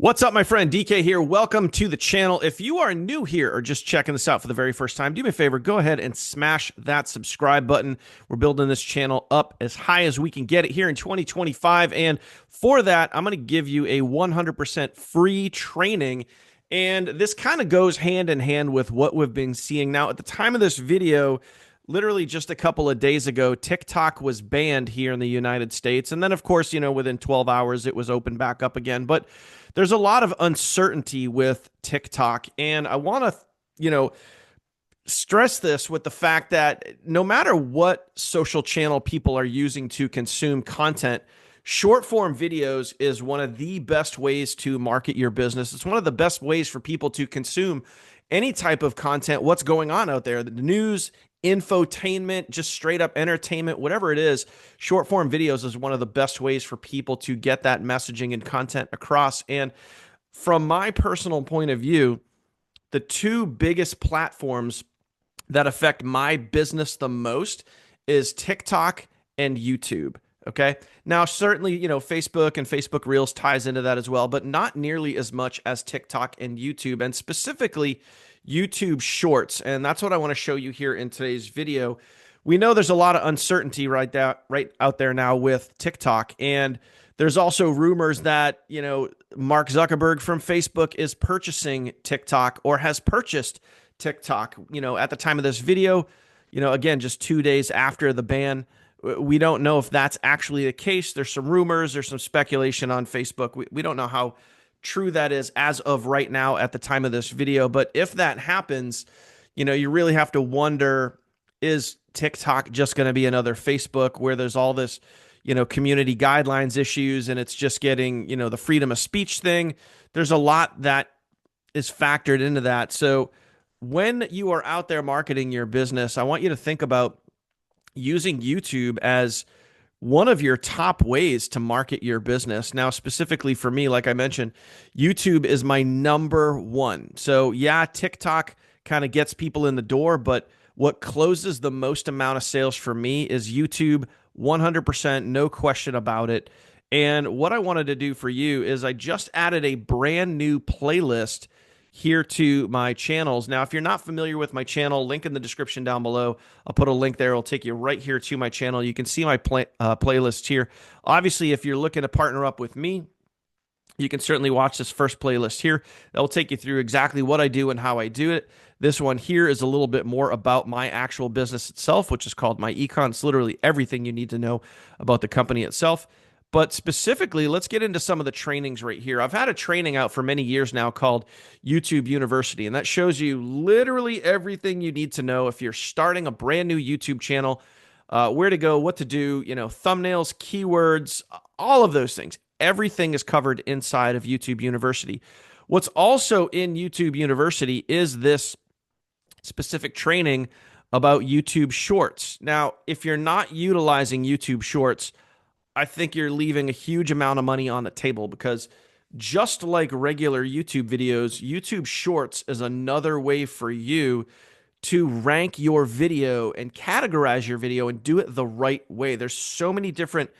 What's up, my friend? DK here. Welcome to the channel. If you are new here or just checking this out for the very first time, do me a favor, go ahead and smash that subscribe button. We're building this channel up as high as we can get it here in 2025. And for that, I'm going to give you a 100% free training. And this kind of goes hand in hand with what we've been seeing. Now, at the time of this video, literally just a couple of days ago, TikTok was banned here in the United States. And then, of course, within 12 hours, it was opened back up again. But there's a lot of uncertainty with TikTok. And I want to, stress this with the fact that no matter what social channel people are using to consume content, short form videos is one of the best ways to market your business. It's one of the best ways for people to consume any type of content, what's going on out there, the news, infotainment, just straight up entertainment, whatever it is. Short form videos is one of the best ways for people to get that messaging and content across. And from my personal point of view, the two biggest platforms that affect my business the most is TikTok and YouTube. Okay. Now, certainly, Facebook and Facebook Reels ties into that as well, but not nearly as much as TikTok and YouTube, and specifically YouTube Shorts. And that's what I want to show you here in today's video. We know there's a lot of uncertainty right out there now with TikTok. And there's also rumors that, Mark Zuckerberg from Facebook is purchasing TikTok or has purchased TikTok, at the time of this video, again, just 2 days after the ban. We don't know if that's actually the case. There's some rumors, there's some speculation on Facebook. We don't know how true that is as of right now at the time of this video. But if that happens, you really have to wonder, is TikTok just going to be another Facebook where there's all this, community guidelines issues and it's just getting, the freedom of speech thing? There's a lot that is factored into that. So when you are out there marketing your business, I want you to think about using YouTube as one of your top ways to market your business. Now, specifically for me, like I mentioned, YouTube is my number one. So yeah, TikTok kind of gets people in the door, but what closes the most amount of sales for me is YouTube, 100%, no question about it. And what I wanted to do for you is I just added a brand new playlist here to my channels. Now, if you're not familiar with my channel, link in the description down below. I'll put a link there. It'll take you right here to my channel. You can see my playlist here. Obviously, if you're looking to partner up with me, you can certainly watch this first playlist here. That will take you through exactly what I do and how I do it. This one here is a little bit more about my actual business itself, which is called My Econ. It's literally everything you need to know about the company itself. But specifically, let's get into some of the trainings right here. I've had a training out for many years now called YouTube University, and that shows you literally everything you need to know if you're starting a brand new YouTube channel, where to go, what to do, thumbnails, keywords, all of those things. Everything is covered inside of YouTube University. What's also in YouTube University is this specific training about YouTube Shorts. Now, if you're not utilizing YouTube Shorts, I think you're leaving a huge amount of money on the table, because just like regular YouTube videos, YouTube Shorts is another way for you to rank your video and categorize your video and do it the right way. There's so many different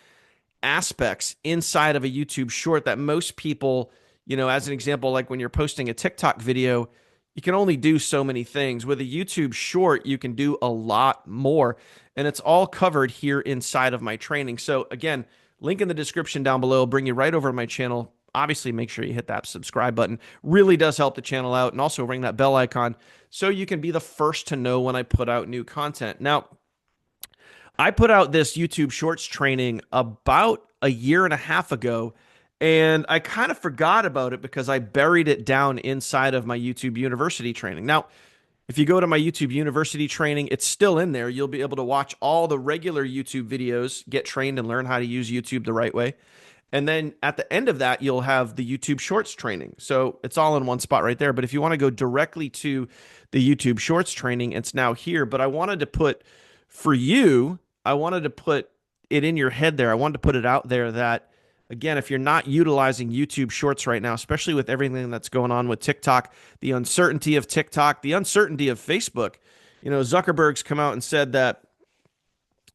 aspects inside of a YouTube Short that most people, as an example, like when you're posting a TikTok video, you can only do so many things. With a YouTube Short, you can do a lot more. And it's all covered here inside of my training. So again, link in the description down below, bring you right over to my channel. Obviously, make sure you hit that subscribe button. Really does help the channel out. And also ring that bell icon so you can be the first to know when I put out new content. Now, I put out this YouTube Shorts training about a year and a half ago, and I kind of forgot about it because I buried it down inside of my YouTube University training. Now, if you go to my YouTube University training, it's still in there. You'll be able to watch all the regular YouTube videos, get trained and learn how to use YouTube the right way. And then at the end of that, you'll have the YouTube Shorts training. So it's all in one spot right there. But if you want to go directly to the YouTube Shorts training, it's now here. But I wanted to put, for you, I wanted to put it in your head there. I wanted to put it out there that, again, if you're not utilizing YouTube Shorts right now, especially with everything that's going on with TikTok, the uncertainty of TikTok, the uncertainty of Facebook, Zuckerberg's come out and said that,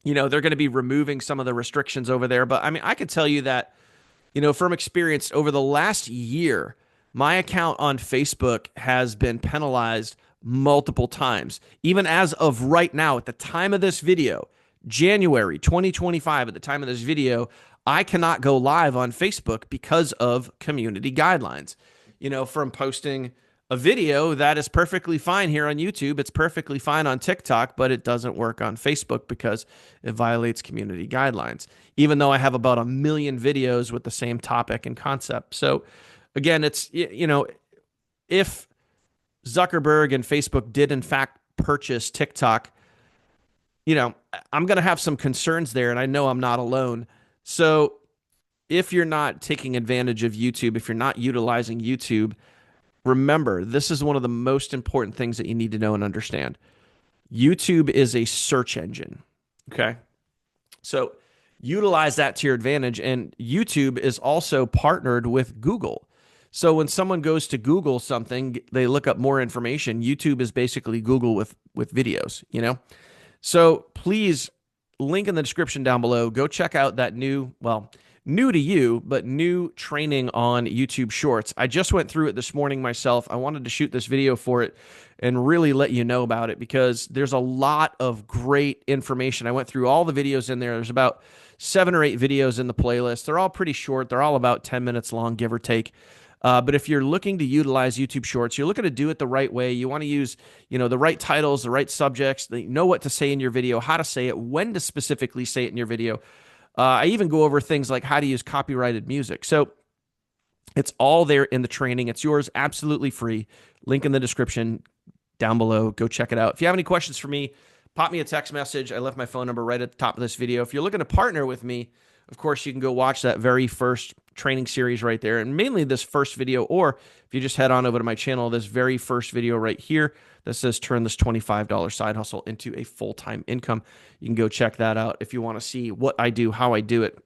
they're going to be removing some of the restrictions over there. But I mean, I could tell you that, From experience over the last year, my account on Facebook has been penalized multiple times. Even as of right now, at the time of this video, January 2025, at the time of this video, I cannot go live on Facebook because of community guidelines. From posting a video that is perfectly fine here on YouTube, it's perfectly fine on TikTok, but it doesn't work on Facebook because it violates community guidelines, even though I have about 1 million videos with the same topic and concept. So again, if Zuckerberg and Facebook did in fact purchase TikTok, I'm going to have some concerns there, and I know I'm not alone. So if you're not taking advantage of YouTube, if you're not utilizing YouTube, remember, this is one of the most important things that you need to know and understand. YouTube is a search engine. Okay. So utilize that to your advantage. And YouTube is also partnered with Google. So when someone goes to Google something, they look up more information. YouTube is basically Google with videos, So please, link in the description down below. Go check out that new to you, but new training on YouTube Shorts. I just went through it this morning myself. I wanted to shoot this video for it and really let you know about it because there's a lot of great information. I went through all the videos in there. There's about 7 or 8 videos in the playlist. They're all pretty short. They're all about 10 minutes long, give or take. But if you're looking to utilize YouTube Shorts, you're looking to do it the right way. You want to use, the right titles, the right subjects, know what to say in your video, how to say it, when to specifically say it in your video. I even go over things like how to use copyrighted music. So it's all there in the training. It's yours absolutely free. Link in the description down below. Go check it out. If you have any questions for me, pop me a text message. I left my phone number right at the top of this video. If you're looking to partner with me, of course, you can go watch that very first training series right there, and mainly this first video, or if you just head on over to my channel, this very first video right here that says turn this $25 side hustle into a full-time income. You can go check that out if you want to see what I do, how I do it,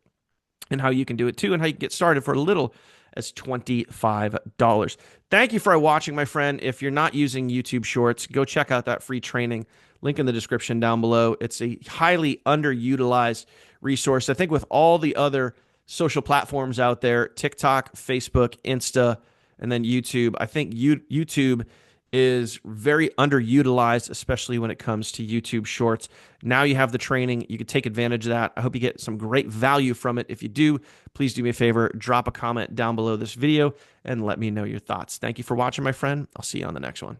and how you can do it too, and how you can get started for as little as $25. Thank you for watching, my friend. If you're not using YouTube Shorts, go check out that free training. Link in the description down below. It's a highly underutilized resource. I think with all the other social platforms out there, TikTok, Facebook, Insta, and then YouTube, I think YouTube is very underutilized, especially when it comes to YouTube Shorts. Now you have the training. You can take advantage of that. I hope you get some great value from it. If you do, please do me a favor, drop a comment down below this video and let me know your thoughts. Thank you for watching, my friend. I'll see you on the next one.